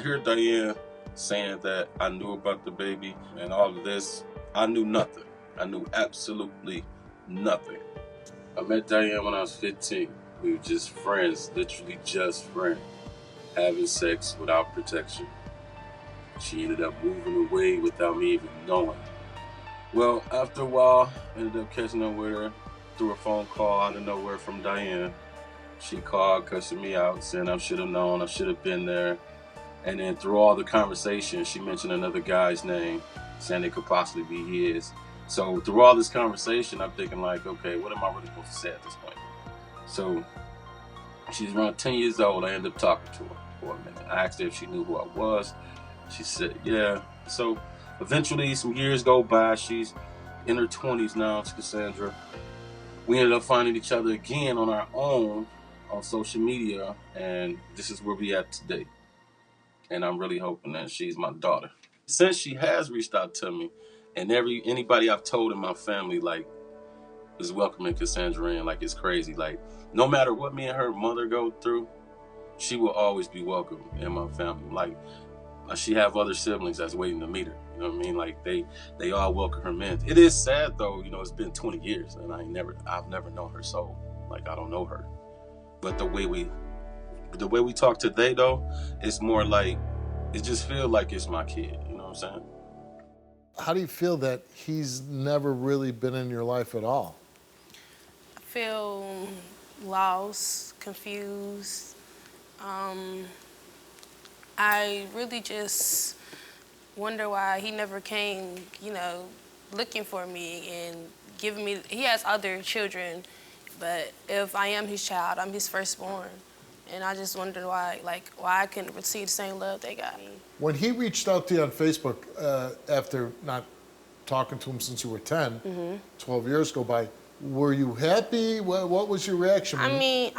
I hear Diane saying that I knew about the baby and all of this. I knew nothing. I knew absolutely nothing. I met Diane when I was 15. We were just friends, literally just friends, having sex without protection. She ended up moving away without me even knowing. Well, after a while, I ended up catching up with her through a phone call out of nowhere from Diane. She called, cussing me out, saying I should have known, I should have been there. And then through all the conversation, she mentioned another guy's name, saying it could possibly be his. So through all this conversation, I'm thinking like, okay, what am I really supposed to say at this point? So she's around 10 years old. I ended up talking to her for a minute. I asked her if she knew who I was. She said, yeah. So eventually, some years go by. She's in her 20s now, it's Cassandra. We ended up finding each other again on our own on social media, and this is where we at today. And I'm really hoping that she's my daughter. Since she has reached out to me, and anybody I've told in my family, like, is welcoming Cassandra in, like, it's crazy. Like, no matter what me and her mother go through, she will always be welcome in my family. Like, she have other siblings that's waiting to meet her. You know what I mean? Like, they all welcome her in. It is sad though, you know, it's been 20 years and I've never known her soul. Like, I don't know her. But the way we talk today though, it's more like, it just feels like it's my kid, you know what I'm saying? How do you feel that he's never really been in your life at all? I feel lost, confused. I really just wonder why he never came, you know, looking for me and giving me, he has other children, but if I am his child, I'm his firstborn. And I just wonder why I couldn't receive the same love they got. When he reached out to you on Facebook after not talking to him since you were 10, 12 years go by, were you happy? What was your reaction? I mean,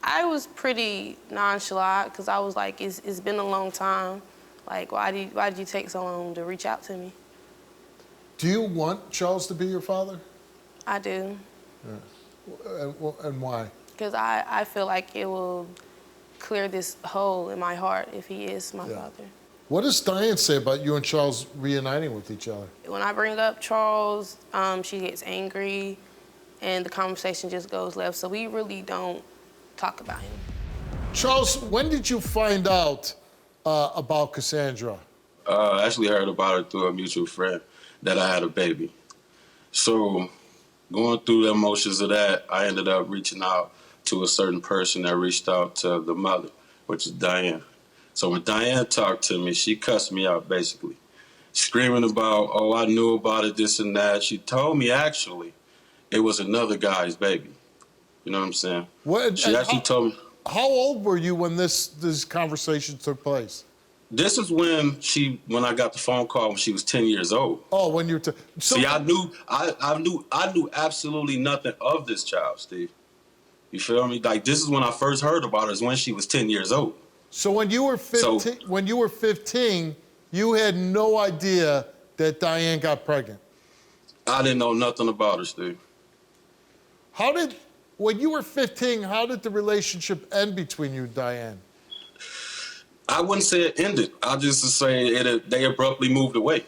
I was pretty nonchalant because I was like, it's been a long time. Like, why did you take so long to reach out to me? Do you want Charles to be your father? I do. Yeah. And why? Because I feel like it will clear this hole in my heart if he is my father. What does Diane say about you and Charles reuniting with each other? When I bring up Charles, she gets angry and the conversation just goes left. So we really don't talk about him. Charles, when did you find out about Cassandra? I actually heard about it through a mutual friend that I had a baby. So going through the emotions of that, I ended up reaching out to a certain person that reached out to the mother, which is Diane. So when Diane talked to me, she cussed me out basically, screaming about, oh, I knew about it, this and that. She told me actually it was another guy's baby. You know what I'm saying? She actually told me. How old were you when this conversation took place? This is when I got the phone call when she was 10 years old. Oh, when you were See, I knew absolutely nothing of this child, Steve. You feel me? Like, this is when I first heard about her, is when she was 10 years old. So when you were 15, you had no idea that Diane got pregnant. I didn't know nothing about her, Steve. When you were 15, how did the relationship end between you and Diane? I wouldn't say it ended. I'll just say they abruptly moved away.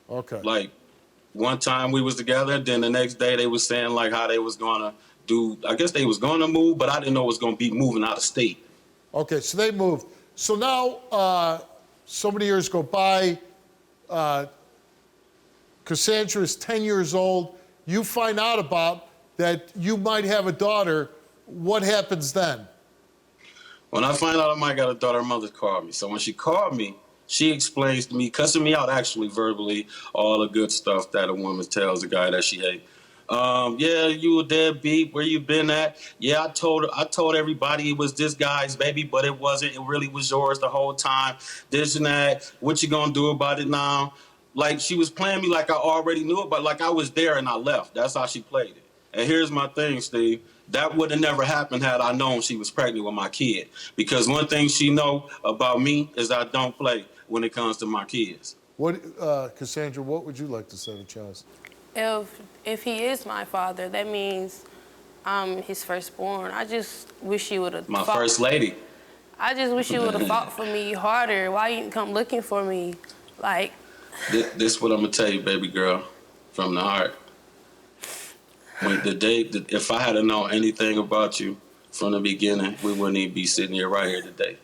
Okay. Like, one time we was together, then the next day they was saying like how they was gonna do, I guess they was gonna move, but I didn't know it was gonna be moving out of state. Okay, so they moved. So now, so many years go by, Cassandra is 10 years old. You find out about that you might have a daughter. What happens then? When I find out I might got a daughter, her mother called me. So when she called me, she explains to me, cussing me out actually verbally, all the good stuff that a woman tells a guy that she hates. Yeah, you a deadbeat. Where you been at? Yeah, I told everybody it was this guy's baby, but it wasn't. It really was yours the whole time. This and that. What you gonna do about it now? Like, she was playing me like I already knew it, but like I was there and I left. That's how she played it. And here's my thing, Steve. That would have never happened had I known she was pregnant with my kid. Because one thing she know about me is I don't play when it comes to my kids. Cassandra, what would you like to say to Charles? If he is my father, that means I'm his firstborn. I just wish he would have. My first lady. I just wish you would have fought for me harder. Why you didn't come looking for me? Like, This what I'm gonna tell you, baby girl, from the heart. If I had known anything about you from the beginning, we wouldn't even be sitting here right here today.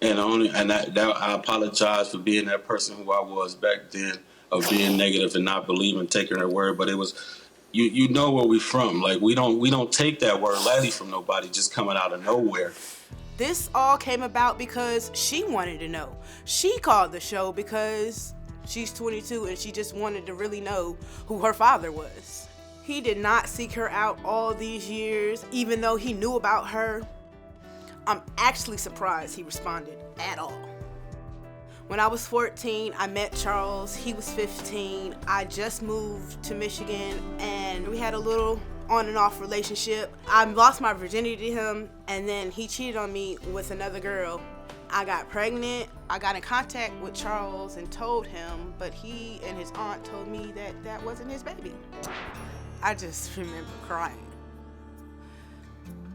I apologize for being that person who I was back then, of being negative and not believing, taking her word. But it was, you know where we from. Like we don't take that word lightly from nobody, just coming out of nowhere. This all came about because she wanted to know. She called the show because she's 22 and she just wanted to really know who her father was. He did not seek her out all these years, even though he knew about her. I'm actually surprised he responded at all. When I was 14, I met Charles. He was 15. I just moved to Michigan and we had a little on and off relationship. I lost my virginity to him and then he cheated on me with another girl. I got pregnant. I got in contact with Charles and told him, but he and his aunt told me that that wasn't his baby. I just remember crying.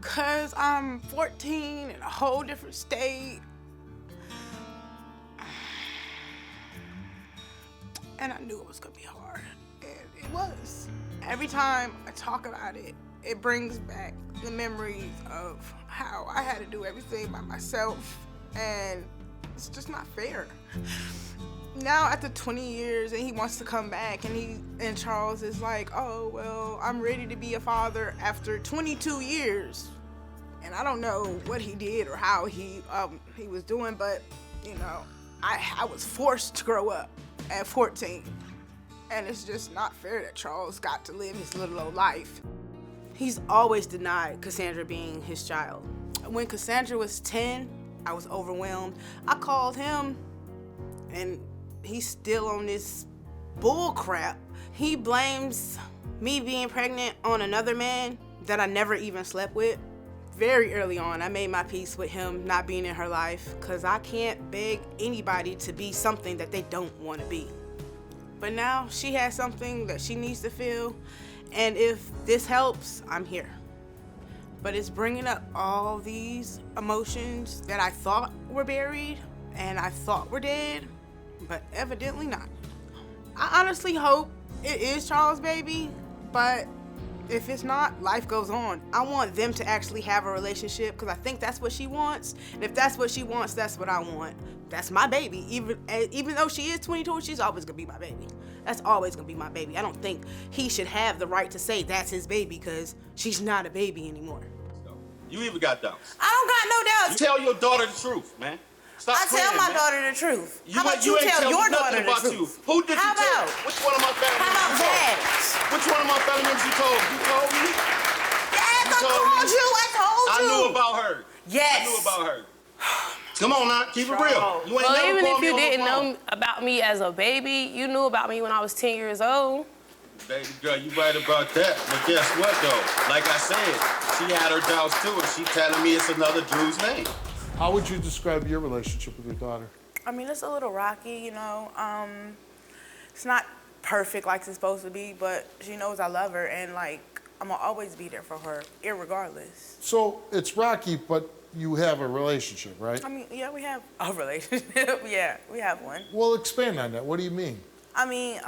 Cause I'm 14 in a whole different state. And I knew it was gonna be hard, and it was. Every time I talk about it, it brings back the memories of how I had to do everything by myself, and it's just not fair. Now after 20 years and he wants to come back and Charles is like, oh, well, I'm ready to be a father after 22 years. And I don't know what he did or how he was doing, but you know, I was forced to grow up at 14. And it's just not fair that Charles got to live his little old life. He's always denied Cassandra being his child. When Cassandra was 10, I was overwhelmed. I called him and he's still on this bull crap. He blames me being pregnant on another man that I never even slept with. Very early on, I made my peace with him not being in her life because I can't beg anybody to be something that they don't want to be. But now she has something that she needs to feel, and if this helps, I'm here. But it's bringing up all these emotions that I thought were buried and I thought were dead, but evidently not. I honestly hope it is Charles' baby, but if it's not, life goes on. I want them to actually have a relationship because I think that's what she wants. And if that's what she wants, that's what I want. That's my baby. Even though she is 22, she's always gonna be my baby. That's always gonna be my baby. I don't think he should have the right to say that's his baby because she's not a baby anymore. You even got doubts. I don't got no doubts. You tell your daughter the truth, man. Stop I tell my daughter the truth. How about you tell your daughter the truth? Who did you tell? Which one of my family members How about that? Which one of my family members you told? You told me? Yes, I told you. I told you. I knew about her. Yes. I knew about her. Come on now, keep it real. You ain't well, never even called if me you on the didn't phone. know about me as a baby, you knew about me when I was 10 years old. Baby girl, you right about that. But guess what though? Like I said, she had her doubts too, and she telling me it's another dude's name. How would you describe your relationship with your daughter? I mean, it's a little rocky, you know. It's not perfect like it's supposed to be, but she knows I love her, and like I'm gonna always be there for her, irregardless. So it's rocky, but you have a relationship, right? I mean, yeah, we have a relationship. Yeah, we have one. Well, expand on that. What do you mean? I mean,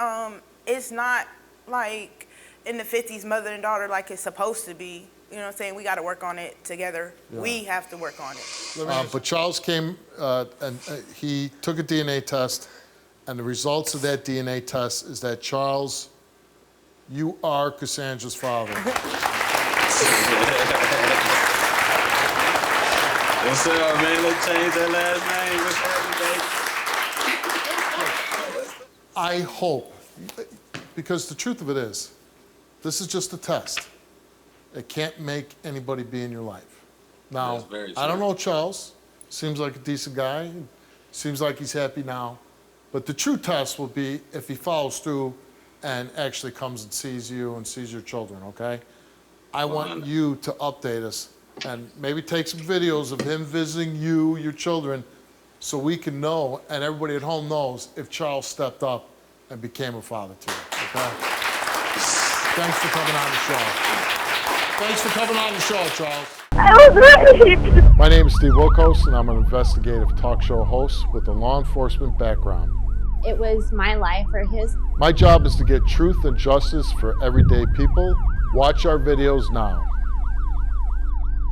it's not like in the 50s, mother and daughter like it's supposed to be. You know what I'm saying? We got to work on it together. Yeah. We have to work on it. But Charles came and he took a DNA test, and the results of that DNA test is that, Charles, you are Cassandra's father. What's up, man? Let's change that last name. What's up, I hope, because the truth of it is, this is just a test. It can't make anybody be in your life. Now, I don't know Charles. Seems like a decent guy. Seems like he's happy now. But the true test will be if he follows through and actually comes and sees you and sees your children, okay? I want you to update us and maybe take some videos of him visiting you, your children, so we can know and everybody at home knows if Charles stepped up and became a father to you, okay? Thanks for coming on the show. Thanks for coming on the show, Charles. I was raped. My name is Steve Wilkos, and I'm an investigative talk show host with a law enforcement background. It was my life or his. My job is to get truth and justice for everyday people. Watch our videos now.